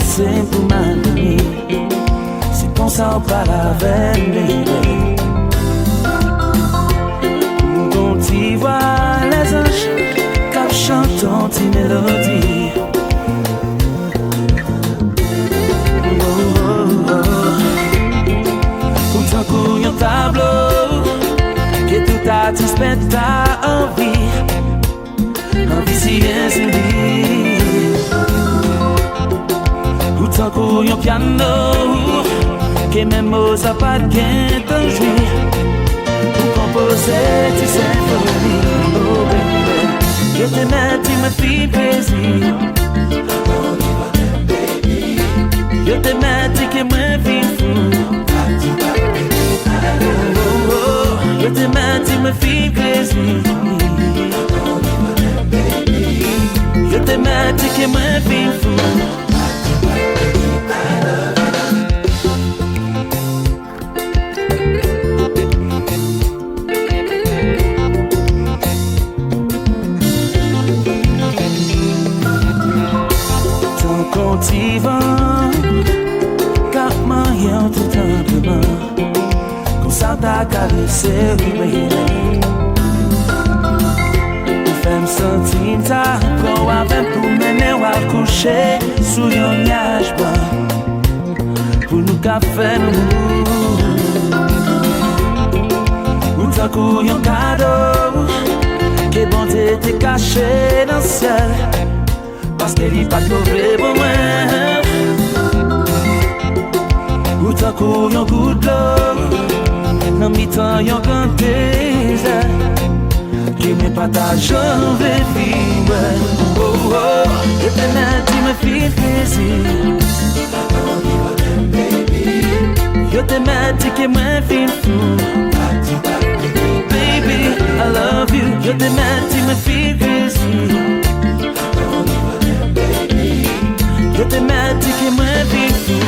c'est pour ma vie. C'est comme ça on parle avec baby. Quand tu vois les anges qui chantent tes mélodies. Pourtant pour un tableau que tout artiste pète ta envie. Envie si insolite. Pourtant pour un piano que même mots ça pas de gain d'en jouir. Pour composer tes symphonies. Oh baby, je t'aime, tu me fais plaisir. Je t'aime, tu que me fais fou. Je t'aime, tu me fais plaisir. Je t'aime, tu que me fais fou. Tant qu'on t'y va, car rien tout simplement. Qu'on s'attend à caresser, baby. Femme sentir ta qu'on avait pour mener ou à coucher sous un nuage bas pour nous café nous ou t'as couillé un cadeau que bon t'es caché dans le ciel parce qu'elle y pas trouvé pour moi ou t'as couillé un coup de l'eau dans mi-temps y'a un désert. Tu me partages un vivre. Oh oh, je t'aime, tu me fais plaisir. Je t'aime, tu que me fais fou. Baby, I love you. Je t'aime, tu me fais plaisir. Je t'aime, tu que me fais fou.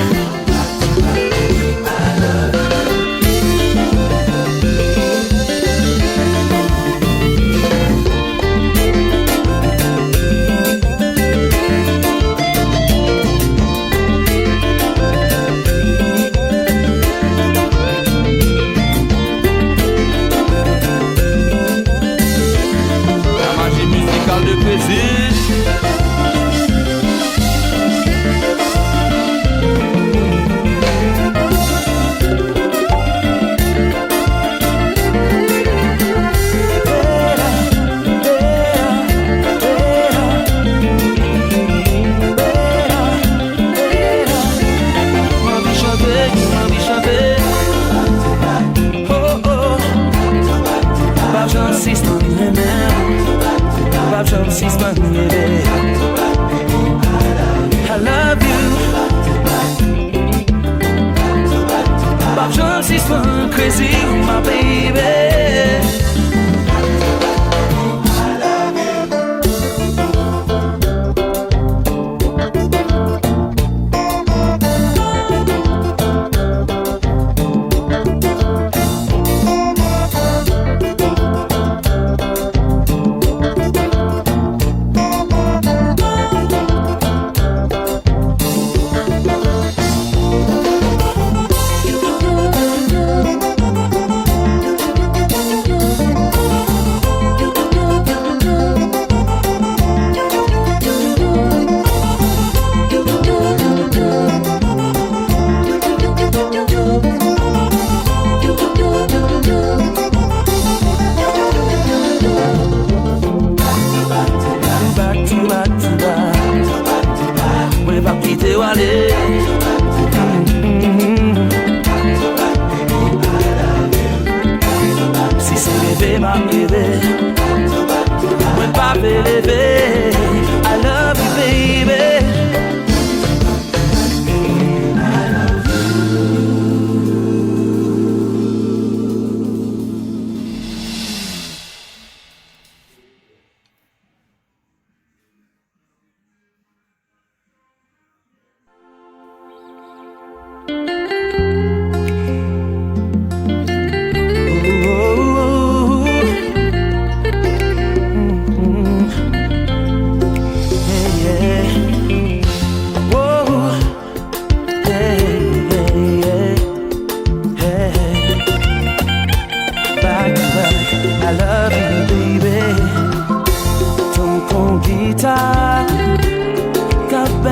De plaisir. I love you. Bob Jones is fun, crazy, my baby. Si c'est levé, ma bébé, moi pas fait lever. I love you, baby.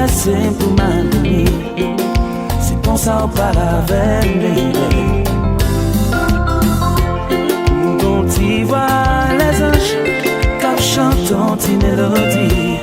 baisser pour m'amener. C'est pour ça on parle avec baby. Quand tu vois les anges qui chantent tes mélodies.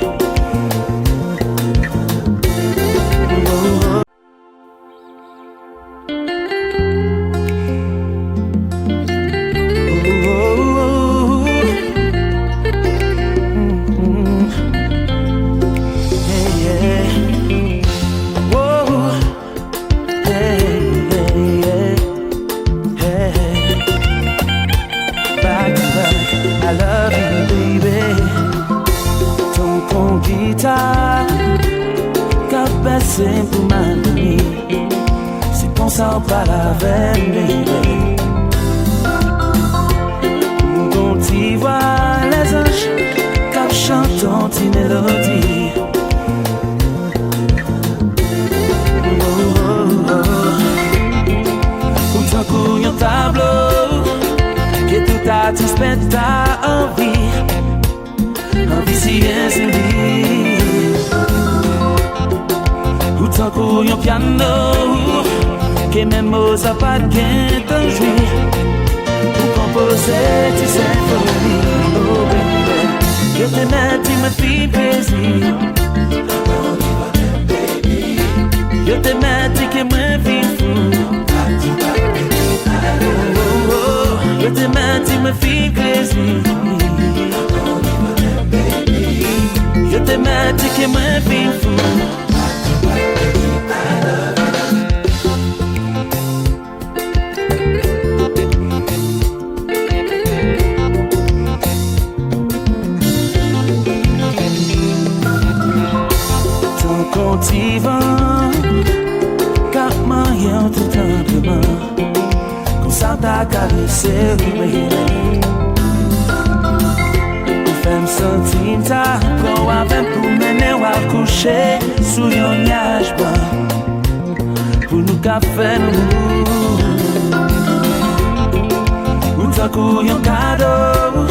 C'est pour m'amener. C'est pour ça on parle avec baby. Quand tu vois les anges qui chantent tes mélodies. Autant qu'on un tableau que tout artiste pète ta envie. Envie si insolite. Autant qu'on un piano que même Mozart pas qu'un temps jouer pour composer tes symphonies. Oh baby, je t'aime, tu me fais plaisir. Je t'aime, tu que me fais fou. Oh oh, je t'aime, tu me fais plaisir. Je t'aime, tu que me fais fou. Ton cultivant, car rien tout simplement, comme ça t'a caressé, baby. Femme sentir ta peau avec pour mener à coucher sous un nuage blanc, pour nous café nous. Ou t'as couru un cadeau,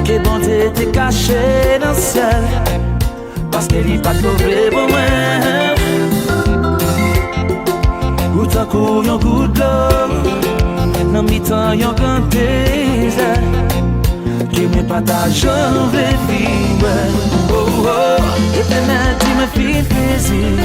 que bon t'es caché dans le ciel. Parce qu'elle n'est pas trouvée pour moi. Ou t'as couru un coup de l'eau, dans mi-temps y'a un désert. Qui me partage avec vivre. Oh oh, et t'aimes, tu me fais plaisir.